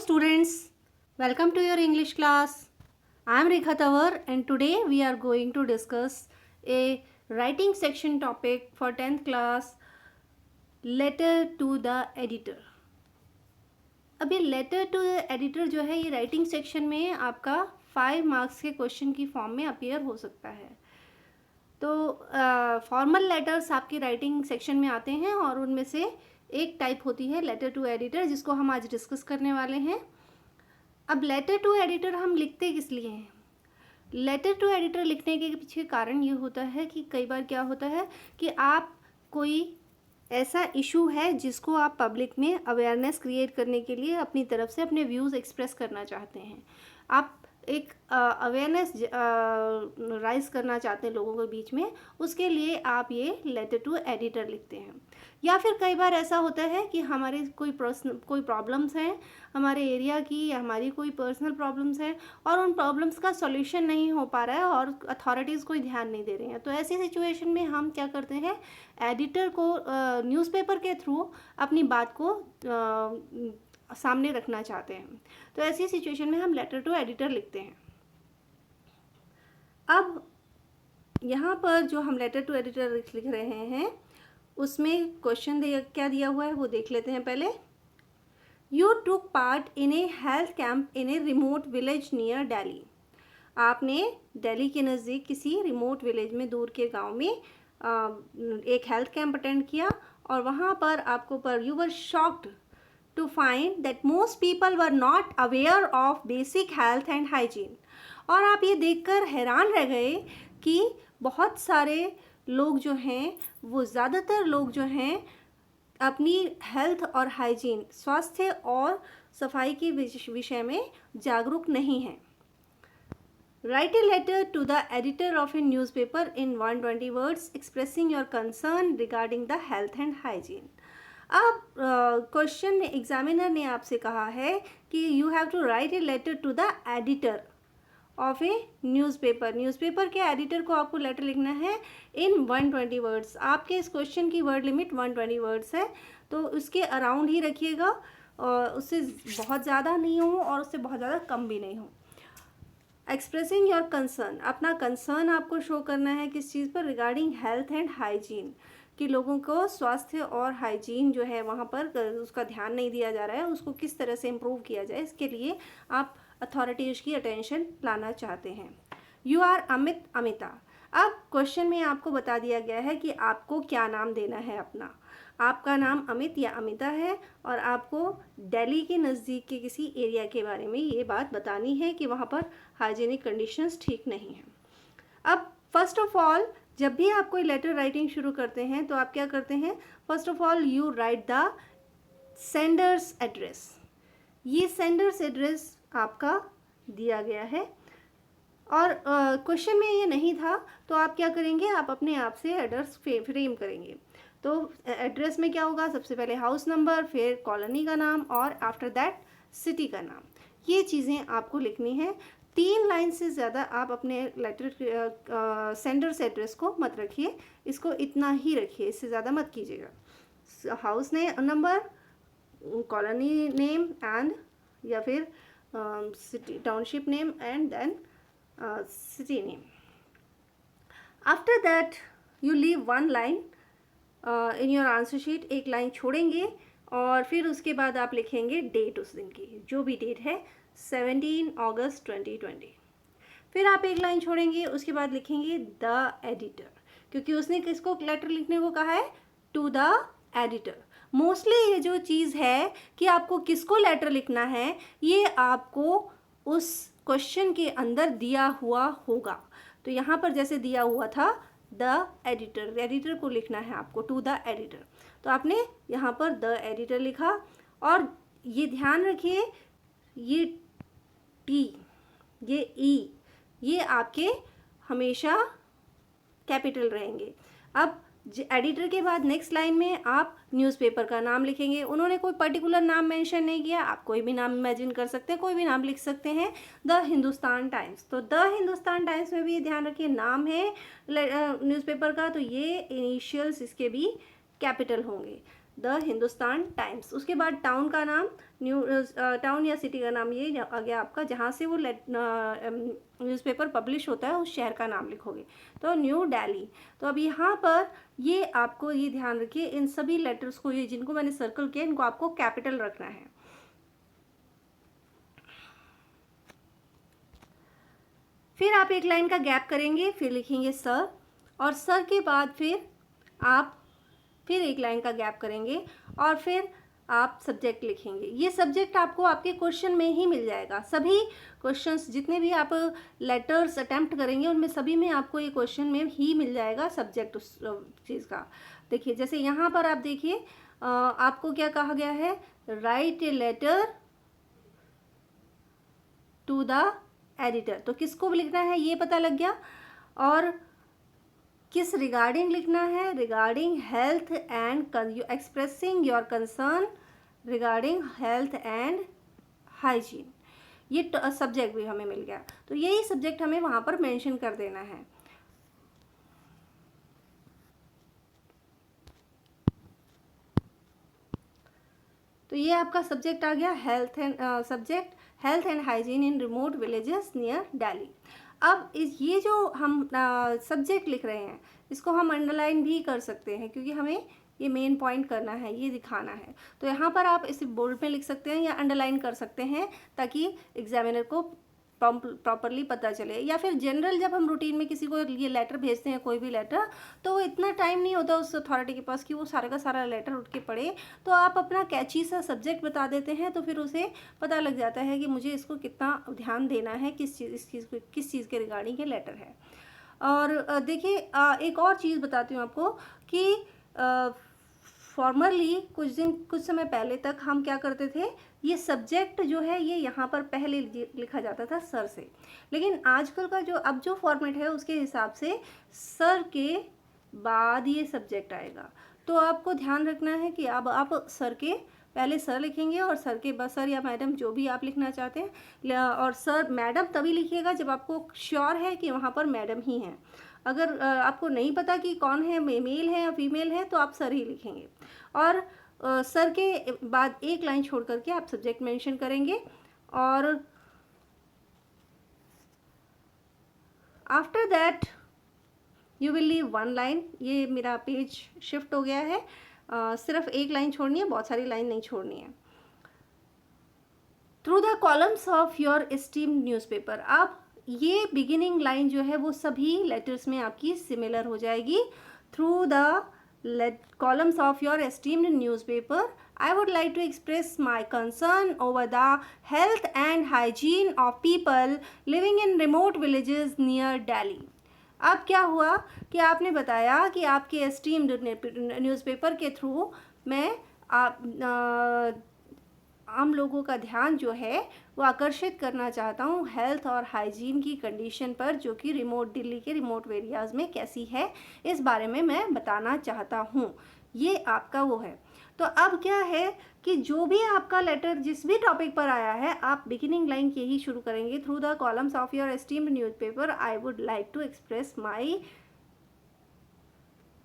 students, welcome to your English class. I am Rekha Tawar and today we are going to discuss a writing section topic for 10th class, letter to the editor. अब ये letter to the editor जो है ये writing section में आपका 5 marks के question की form में अपीयर हो सकता है। तो फॉर्मल लेटर्स आपकी राइटिंग सेक्शन में आते हैं और उनमें से एक टाइप होती है लेटर टू एडिटर, जिसको हम आज डिस्कस करने वाले हैं। अब लेटर टू एडिटर हम लिखते किस लिए हैं? लेटर टू एडिटर लिखने के पीछे कारण ये होता है कि कई बार क्या होता है कि आप कोई ऐसा इशू है जिसको आप पब्लिक में अवेयरनेस क्रिएट करने के लिए अपनी तरफ से अपने व्यूज़ एक्सप्रेस करना चाहते हैं। आप एक अवेयरनेस राइज करना चाहते हैं लोगों के बीच में, उसके लिए आप ये लेटर टू एडिटर लिखते हैं। या फिर कई बार ऐसा होता है कि हमारे कोई प्रॉब्लम्स हैं हमारे एरिया की, या हमारी कोई पर्सनल प्रॉब्लम्स हैं और उन प्रॉब्लम्स का सॉल्यूशन नहीं हो पा रहा है और अथॉरिटीज़ कोई ध्यान नहीं दे रही हैं। तो ऐसी सिचुएशन में हम क्या करते हैं, एडिटर को न्यूज़पेपर के थ्रू अपनी बात को सामने रखना चाहते हैं। तो ऐसी सिचुएशन में हम लेटर टू एडिटर लिखते हैं। अब यहाँ पर जो हम लेटर टू एडिटर लिख रहे हैं उसमें क्वेश्चन क्या दिया हुआ है वो देख लेते हैं पहले। You took part in A health camp in a remote village near Delhi. आपने दिल्ली के नज़दीक किसी रिमोट विलेज में, दूर के गांव में एक हेल्थ कैंप अटेंड किया और वहाँ पर you were shocked to find that most people were not aware of basic health and hygiene। और आप ये देखकर हैरान रह गए कि बहुत सारे लोग जो हैं, वो ज़्यादातर लोग जो हैं अपनी हेल्थ और हाइजीन, स्वास्थ्य और सफाई के विषय में जागरूक नहीं हैं। Write a letter to the editor of a newspaper in 120 words expressing your concern regarding the health and hygiene। अब क्वेश्चन में एग्जामिनर ने आपसे कहा है कि you have to write a letter to the editor of a newspaper के editor को आपको लेटर लिखना है इन 120 वर्ड्स। आपके इस क्वेश्चन की वर्ड लिमिट 120 वर्ड्स है, तो उसके अराउंड ही रखिएगा, और उससे बहुत ज़्यादा नहीं हो और उससे बहुत ज़्यादा कम भी नहीं हो। एक्सप्रेसिंग योर कंसर्न, अपना कंसर्न आपको शो करना है किस चीज़ पर, रिगार्डिंग हेल्थ एंड हाइजीन, कि लोगों को स्वास्थ्य और हाइजीन जो है वहाँ पर उसका ध्यान नहीं दिया जा रहा है, उसको किस तरह से इम्प्रूव किया जाए, इसके लिए आप अथॉरिटीज़ की अटेंशन लाना चाहते हैं। You are Amita. अब क्वेश्चन में आपको बता दिया गया है कि आपको क्या नाम देना है अपना। आपका नाम अमित या अमिता है और आपको दिल्ली के नज़दीक के किसी एरिया के बारे में ये बात बतानी है कि वहाँ पर हाइजीनिक कंडीशंस ठीक नहीं हैं। अब फर्स्ट ऑफ ऑल, जब भी आप कोई लेटर राइटिंग शुरू करते हैं तो आप क्या करते हैं, first of all you right the sender's address. ये सेंडर्स एड्रेस आपका दिया गया है और क्वेश्चन में ये नहीं था, तो आप क्या करेंगे, आप अपने आप से एड्रेस फ्रेम करेंगे। तो एड्रेस में क्या होगा, सबसे पहले हाउस नंबर, फिर कॉलोनी का नाम और आफ्टर दैट सिटी का नाम। ये चीज़ें आपको लिखनी है। 3 लाइन से ज़्यादा आप अपने लेटर सेंडर्स एड्रेस को मत रखिए, इसको इतना ही रखिए, इससे ज़्यादा मत कीजिएगा। House number, colony name and, या फिर city township name and then city name. After that you leave 1 line in your answer sheet, एक लाइन छोड़ेंगे और फिर उसके बाद आप लिखेंगे डेट, उस दिन की जो भी डेट है 17 अगस्त 2020। फिर आप एक लाइन छोड़ेंगे, उसके बाद लिखेंगे द एडिटर, क्योंकि उसने किसको लेटर लिखने को कहा है, टू द एडिटर। मोस्टली ये जो चीज़ है कि आपको किसको लेटर लिखना है, ये आपको उस क्वेश्चन के अंदर दिया हुआ होगा। तो यहाँ पर जैसे दिया हुआ था द एडिटर, एडिटर को लिखना है आपको, टू द एडिटर। तो आपने यहाँ पर द एडिटर लिखा और ये ध्यान रखिए, ये टी, ये ई, ये आपके हमेशा कैपिटल रहेंगे। अब एडिटर के बाद नेक्स्ट लाइन में आप न्यूज़पेपर का नाम लिखेंगे। उन्होंने कोई पर्टिकुलर नाम मेंशन नहीं किया, आप कोई भी नाम इमेजिन कर सकते हैं, कोई भी नाम लिख सकते हैं। द हिंदुस्तान टाइम्स, तो द हिंदुस्तान टाइम्स में भी ये ध्यान रखिए, नाम है न्यूज़पेपर का, तो ये इनिशियल्स इसके भी कैपिटल होंगे। The Hindustan times. उसके बाद टाउन का नाम, टाउन या सिटी का नाम ये आ गया आपका, जहाँ से वो न्यूज़पेपर पब्लिश होता है उस शहर का नाम लिखोगे, तो न्यू दिल्ली। तो अब यहाँ पर ये आपको ये ध्यान रखिए, इन सभी लेटर्स को, ये जिनको मैंने सर्कल किया, इनको आपको कैपिटल रखना है। फिर आप एक लाइन का गैप करेंगे, फिर लिखेंगे सर, और सर के बाद फिर आप फिर एक लाइन का गैप करेंगे और फिर आप सब्जेक्ट लिखेंगे। ये सब्जेक्ट आपको आपके क्वेश्चन में ही मिल जाएगा। सभी क्वेश्चंस जितने भी आप लेटर्स अटेम्प्ट करेंगे उनमें सभी में आपको ये क्वेश्चन में ही मिल जाएगा सब्जेक्ट उस चीज़ का। देखिए जैसे यहाँ पर आप देखिए, आपको क्या कहा गया है, write a letter to the editor. तो किसको लिखना है ये पता लग गया, और किस रिगार्डिंग लिखना है, regarding health and expressing your concern regarding health and hygiene. ये सब्जेक्ट भी हमें मिल गया, तो यही सब्जेक्ट हमें वहाँ पर मेंशन कर देना है। तो ये आपका सब्जेक्ट आ गया, health and subject health and hygiene in remote villages near Delhi. अब ये जो हम सब्जेक्ट लिख रहे हैं इसको हम अंडरलाइन भी कर सकते हैं, क्योंकि हमें ये मेन पॉइंट करना है, ये दिखाना है। तो यहाँ पर आप इसे बोल्ड में लिख सकते हैं या अंडरलाइन कर सकते हैं, ताकि एग्जामिनर को प्रॉपरली पता चले। या फिर जनरल जब हम रूटीन में किसी को ये लेटर भेजते हैं, कोई भी लेटर, तो वो इतना टाइम नहीं होता उस अथॉरिटी के पास कि वो सारा का सारा लेटर उठ के पढ़े, तो आप अपना कैची सा सब्जेक्ट बता देते हैं, तो फिर उसे पता लग जाता है कि मुझे इसको कितना ध्यान देना है, किस चीज़ के रिगार्डिंग ये लेटर है। और देखिए एक और चीज़ बताती हूँ आपको कि फॉर्मली कुछ समय पहले तक हम क्या करते थे, ये सब्जेक्ट जो है ये यहाँ पर पहले लिखा जाता था सर से, लेकिन आजकल का जो फॉर्मेट है उसके हिसाब से सर के बाद ये सब्जेक्ट आएगा। तो आपको ध्यान रखना है कि अब आप सर के पहले सर लिखेंगे और सर के बाद सर या मैडम जो भी आप लिखना चाहते हैं, और सर मैडम तभी लिखिएगा जब आपको श्योर है कि वहाँ पर मैडम ही हैं। अगर आपको नहीं पता कि कौन है, मेल है या फीमेल है, तो आप सर ही लिखेंगे। और सर के बाद एक लाइन छोड़ करके आप सब्जेक्ट मेंशन करेंगे, और after that you will leave one line. ये मेरा पेज शिफ्ट हो गया है, सिर्फ एक लाइन छोड़नी है, बहुत सारी लाइन नहीं छोड़नी है। Through the columns of your esteemed newspaper. अब ये बिगिनिंग लाइन जो है वो सभी लेटर्स में आपकी सिमिलर हो जाएगी। Through the columns of your esteemed newspaper, I would like to express my concern over the health and hygiene of people living in remote villages near Delhi. अब क्या हुआ कि आपने बताया कि आपके एस्टीम्ड न्यूज़पेपर के थ्रू मैं आम लोगों का ध्यान जो है वो आकर्षित करना चाहता हूँ हेल्थ और हाइजीन की कंडीशन पर, जो कि दिल्ली के रिमोट एरियाज़ में कैसी है, इस बारे में मैं बताना चाहता हूँ। ये आपका वो है। तो अब क्या है कि जो भी आपका लेटर जिस भी टॉपिक पर आया है, आप बिगिनिंग लाइन के ही शुरू करेंगे। Through the columns of your esteemed newspaper I would like to express my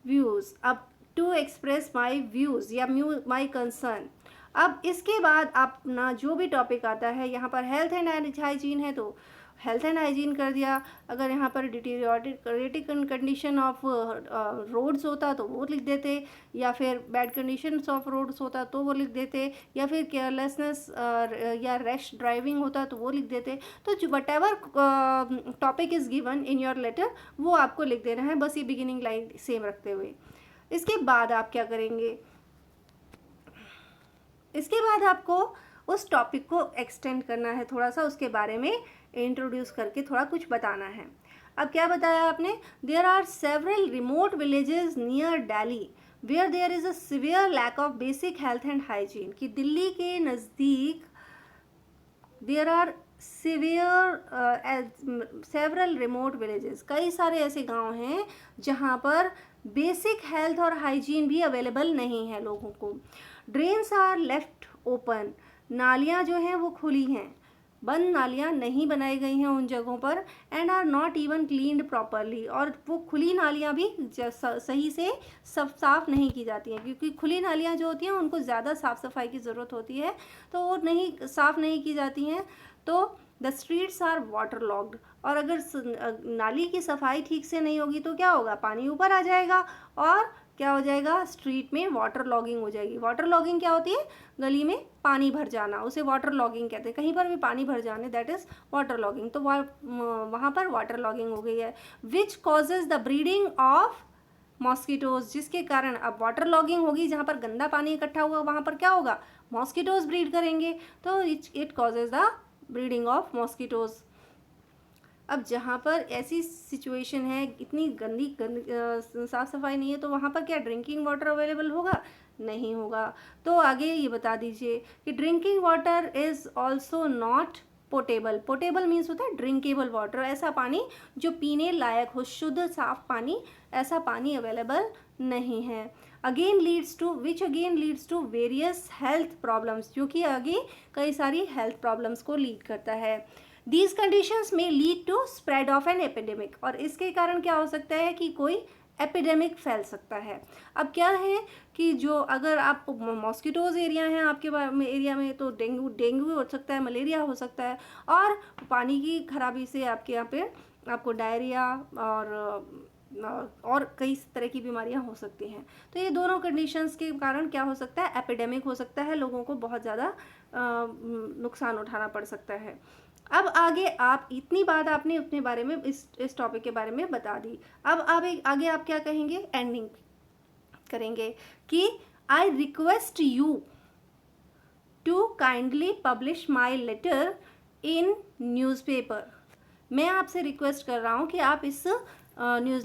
views. अब टू एक्सप्रेस माई व्यूज़ या माई कंसर्न। अब इसके बाद अपना जो भी टॉपिक आता है, यहाँ पर हेल्थ एंड हाइजीन है तो हेल्थ एंड हाइजीन कर दिया। अगर यहाँ पर डिटीरियोरेटिक कंडीशन ऑफ रोड्स होता तो वो लिख देते, या फिर बैड कंडीशंस ऑफ रोड्स होता तो वो लिख देते, या फिर केयरलेसनेस या रैश ड्राइविंग होता तो वो लिख देते। तो जो whatever topic is given in your letter वो आपको लिख देना है, बस ये बिगिनिंग लाइन सेम रखते हुए। इसके बाद आप क्या करेंगे, इसके बाद आपको उस टॉपिक को एक्सटेंड करना है, थोड़ा सा उसके बारे में इंट्रोड्यूस करके थोड़ा कुछ बताना है। अब क्या बताया आपने, there are several remote villages near Delhi where there is a severe lack of basic health and hygiene. कि दिल्ली के नज़दीक there are several remote villages, कई सारे ऐसे गांव हैं जहां पर बेसिक हेल्थ और हाइजीन भी अवेलेबल नहीं है लोगों को। ड्रेन्स आर लेफ्ट ओपन, नालियाँ जो हैं वो खुली हैं। बंद नालियाँ नहीं बनाई गई हैं उन जगहों पर, and are not even cleaned properly, और वो खुली नालियाँ भी सही से सब साफ़ नहीं की जाती हैं, क्योंकि खुली नालियाँ जो होती हैं उनको ज़्यादा साफ़ सफाई की ज़रूरत होती है, तो वो नहीं साफ़ नहीं की जाती हैं, तो the streets are water logged. और अगर नाली की सफाई ठीक से नहीं होगी तो क्या होगा, पानी ऊपर आ जाएगा और क्या हो जाएगा, स्ट्रीट में वाटर लॉगिंग हो जाएगी। वाटर लॉगिंग क्या होती है, गली में पानी भर जाना, उसे वाटर लॉगिंग कहते हैं। कहीं पर भी पानी भर जाने, दैट इज़ वाटर लॉगिंग। तो वहाँ पर वाटर लॉगिंग हो गई है, which causes the breeding of mosquitoes, जिसके कारण अब वाटर लॉगिंग होगी, जहाँ पर गंदा पानी इकट्ठा हुआ वहाँ पर क्या होगा, मॉस्किटोज ब्रीड करेंगे, तो it causes the breeding of mosquitoes. अब जहाँ पर ऐसी सिचुएशन है, इतनी गंदी साफ़ सफाई नहीं है, तो वहाँ पर क्या ड्रिंकिंग वाटर अवेलेबल होगा, नहीं होगा। तो आगे ये बता दीजिए कि drinking water is also not potable. Potable means होता है ड्रिंकेबल वाटर, ऐसा पानी जो पीने लायक हो, शुद्ध साफ पानी, ऐसा पानी अवेलेबल नहीं है। Again leads to various health problems, जो कि आगे कई सारी हेल्थ प्रॉब्लम्स को लीड करता है। These conditions may lead to spread of an epidemic, और इसके कारण क्या हो सकता है कि कोई एपिडेमिक फैल सकता है। अब क्या है कि जो अगर आप मॉस्किटोज एरिया हैं आपके एरिया में, तो डेंगू हो सकता है, मलेरिया हो सकता है, और पानी की खराबी से आपके यहाँ पे आपको डायरिया और कई तरह की बीमारियां हो सकती हैं। तो ये दोनों कंडीशंस के कारण क्या हो सकता है, एपिडेमिक हो सकता है, लोगों को बहुत ज़्यादा नुकसान उठाना पड़ सकता है। अब आगे आप इतनी बात आपने अपने बारे में इस टॉपिक के बारे में बता दी। अब आगे आप क्या कहेंगे, एंडिंग करेंगे कि I request you to kindly publish my letter in newspaper. मैं आपसे रिक्वेस्ट कर रहा हूँ कि आप इस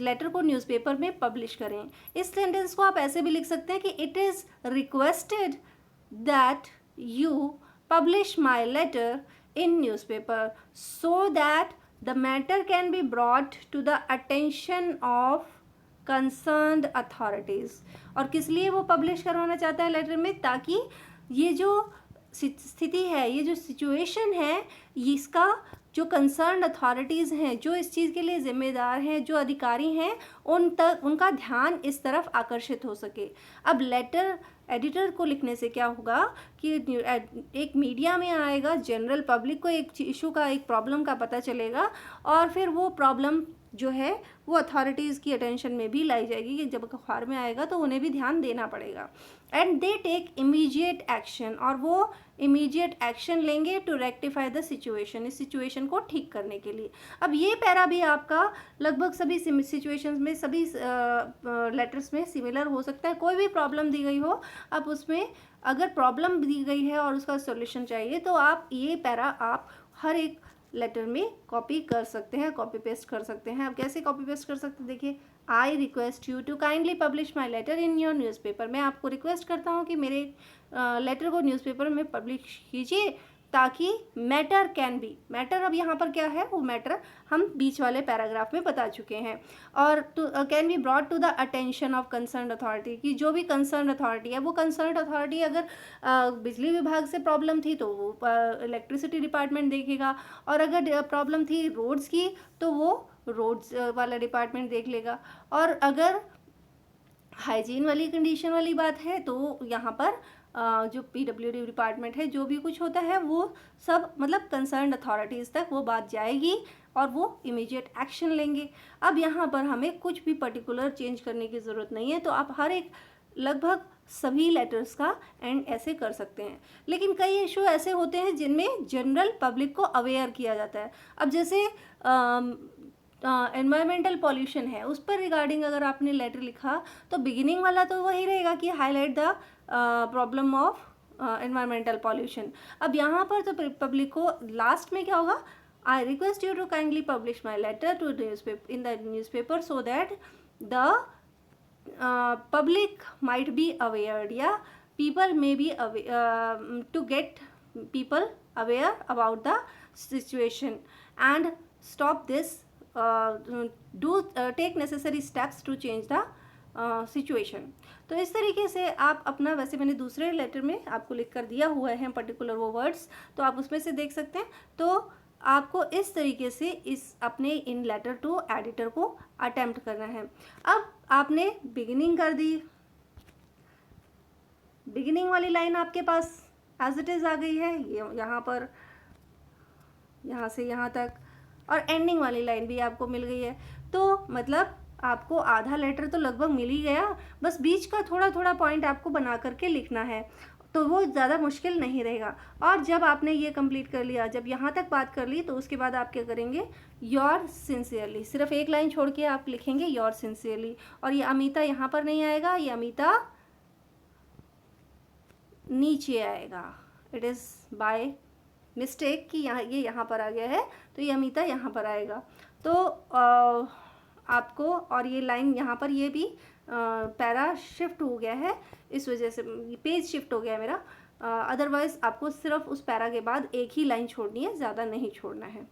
लेटर को न्यूज़पेपर में पब्लिश करें। इस सेंटेंस को आप ऐसे भी लिख सकते हैं कि it is requested that you publish my letter in newspaper so that the matter can be brought to the attention of concerned authorities। और किस लिए वो पब्लिश करवाना चाहता है लेटर में, ताकि ये जो स्थिति है, ये जो सिचुएशन है, इसका जो कंसर्न अथॉरिटीज़ हैं, जो इस चीज़ के लिए जिम्मेदार हैं, जो अधिकारी हैं, उनका ध्यान इस तरफ आकर्षित हो सके। अब लेटर एडिटर को लिखने से क्या होगा कि एक मीडिया में आएगा, जनरल पब्लिक को एक इशू का, एक प्रॉब्लम का पता चलेगा, और फिर वो प्रॉब्लम जो है वो अथॉरिटीज़ की अटेंशन में भी लाई जाएगी कि जब अखबार में आएगा तो उन्हें भी ध्यान देना पड़ेगा। And they take immediate action, और वो इमीडिएट एक्शन लेंगे टू रेक्टिफाई द सिचुएशन, इस सिचुएशन को ठीक करने के लिए। अब ये पैरा भी आपका लगभग सभी सिचुएशंस में, सभी लेटर्स में सिमिलर हो सकता है। कोई भी प्रॉब्लम दी गई हो, अब उसमें अगर प्रॉब्लम दी गई है और उसका सॉल्यूशन चाहिए, तो आप ये पैरा आप हर एक लेटर में कॉपी कर सकते हैं, कॉपी पेस्ट कर सकते हैं। अब कैसे कॉपी पेस्ट कर सकते हैं, देखिए, I request you to kindly publish my letter in your newspaper. मैं आपको रिक्वेस्ट करता हूँ कि मेरे लेटर को न्यूज़पेपर में पब्लिश कीजिए, ताकि मैटर कैन बी, मैटर अब यहाँ पर क्या है, वो मैटर हम बीच वाले पैराग्राफ में बता चुके हैं, और can be brought to the attention of concern authority, कि जो भी कंसर्न अथॉरिटी है, वो कंसर्न अथॉरिटी अगर बिजली विभाग से प्रॉब्लम थी तो वो इलेक्ट्रिसिटी डिपार्टमेंट देखेगा, और अगर प्रॉब्लम थी रोड्स की तो वो रोड्स वाला डिपार्टमेंट देख लेगा, और अगर हाइजीन वाली कंडीशन वाली बात है तो यहाँ पर जो PWD डिपार्टमेंट है, जो भी कुछ होता है वो सब मतलब कंसर्न अथॉरिटीज़ तक वो बात जाएगी और वो इमीडिएट एक्शन लेंगे। अब यहाँ पर हमें कुछ भी पर्टिकुलर चेंज करने की ज़रूरत नहीं है, तो आप हर एक लगभग सभी लेटर्स का एंड ऐसे कर सकते हैं। लेकिन कई इशू ऐसे होते हैं जिनमें जनरल पब्लिक को अवेयर किया जाता है। अब जैसे एनवायरमेंटल पॉल्यूशन है, उस पर रिगार्डिंग अगर आपने लेटर लिखा तो बिगिनिंग वाला तो वही रहेगा कि highlight the problem of environmental pollution. अब यहाँ पर तो पब्लिक को लास्ट में क्या होगा, I request you to kindly publish my letter to in the newspaper so that the public might be aware, yeah, people may be aware, to get people aware about the situation and stop this, take necessary steps to change the situation. तो इस तरीके से आप अपना, वैसे मैंने दूसरे letter में आपको लिख कर दिया हुआ है पर्टिकुलर वो वर्ड्स, तो आप उसमें से देख सकते हैं। तो आपको इस तरीके से इस अपने इन लेटर टू एडिटर को अटेम्प्ट करना है। अब आपने बिगिनिंग कर दी, बिगिनिंग वाली लाइन आपके पास एज इट इज़ आ गई है, ये यहाँ पर, यहाँ से यहाँ तक, और एंडिंग वाली लाइन भी आपको मिल गई है। तो मतलब आपको आधा लेटर तो लगभग मिल ही गया, बस बीच का थोड़ा थोड़ा पॉइंट आपको बना करके लिखना है, तो वो ज़्यादा मुश्किल नहीं रहेगा। और जब आपने ये कंप्लीट कर लिया, जब यहाँ तक बात कर ली, तो उसके बाद आप क्या करेंगे, योर सिंसियरली, सिर्फ एक लाइन छोड़ के आप लिखेंगे योर सिंसियरली। और ये अमिता यहाँ पर नहीं आएगा, ये अमिता नीचे आएगा। इट इज़ बाय मिस्टेक कि यहाँ ये यहाँ पर आ गया है, तो ये अमिता यहाँ पर आएगा। तो आपको, और ये लाइन यहाँ पर, ये भी पैरा शिफ्ट हो गया है, इस वजह से पेज शिफ्ट हो गया है मेरा। अदरवाइज़ आपको सिर्फ उस पैरा के बाद एक ही लाइन छोड़नी है, ज़्यादा नहीं छोड़ना है।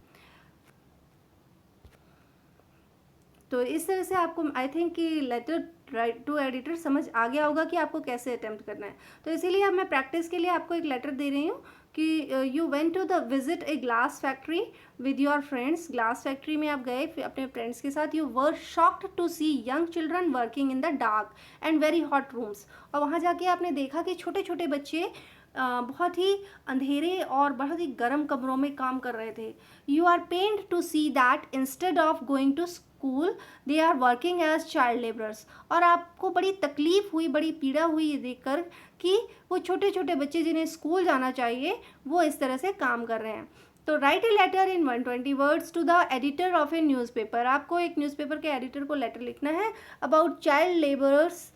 तो इस तरह से आपको, आई थिंक कि लेटर राइट टू एडिटर समझ आ गया होगा कि आपको कैसे अटेम्प्ट करना है। तो इसीलिए अब मैं प्रैक्टिस के लिए आपको एक लेटर दे रही हूँ कि you went to the visit a glass factory with your friends. Glass factory में आप गए अपने फ्रेंड्स के साथ। You were shocked to see young children working in the dark and very hot rooms. और वहाँ जाके आपने देखा कि छोटे छोटे बच्चे बहुत ही अंधेरे और बहुत ही गर्म कमरों में काम कर रहे थे। You are pained to see that instead of going to school they are working as child labourers. और आपको बड़ी तकलीफ हुई, बड़ी पीड़ा हुई ये देखकर कि वो छोटे छोटे बच्चे जिन्हें स्कूल जाना चाहिए वो इस तरह से काम कर रहे हैं। तो write a letter in 120 words to the editor of a newspaper. आपको एक न्यूज़पेपर के एडिटर को लेटर लिखना है अबाउट चाइल्ड लेबरर्स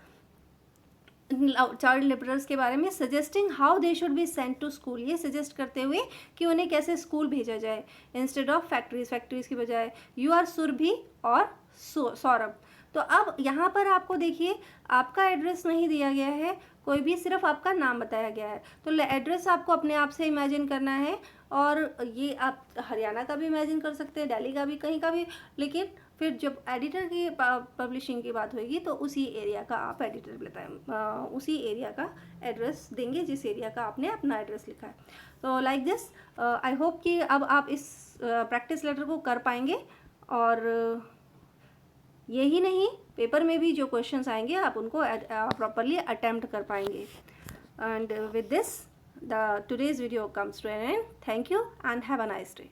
के बारे में, suggesting how they should be sent to school. ये सजेस्ट करते हुए कि उन्हें कैसे स्कूल भेजा जाए, इंस्टेड ऑफ फैक्ट्रीज की बजाय। यू आर सुरभि और सौरभ। तो अब यहाँ पर आपको देखिए आपका एड्रेस नहीं दिया गया है कोई भी, सिर्फ आपका नाम बताया गया है। तो एड्रेस आपको अपने आप से इमेजिन करना है, और ये आप हरियाणा का भी इमेजिन कर सकते हैं, दिल्ली का भी, कहीं का भी, लेकिन फिर जब एडिटर की पब्लिशिंग की बात होगी तो उसी एरिया का आप एडिटर बताएं, उसी एरिया का एड्रेस देंगे जिस एरिया का आपने अपना एड्रेस लिखा है। तो लाइक दिस, आई होप कि अब आप इस प्रैक्टिस लेटर को कर पाएंगे, और यही नहीं, पेपर में भी जो क्वेश्चंस आएंगे आप उनको प्रॉपरली अटेम्प्ट कर पाएंगे। And with this the today's video comes to an end. Thank you and have a nice day.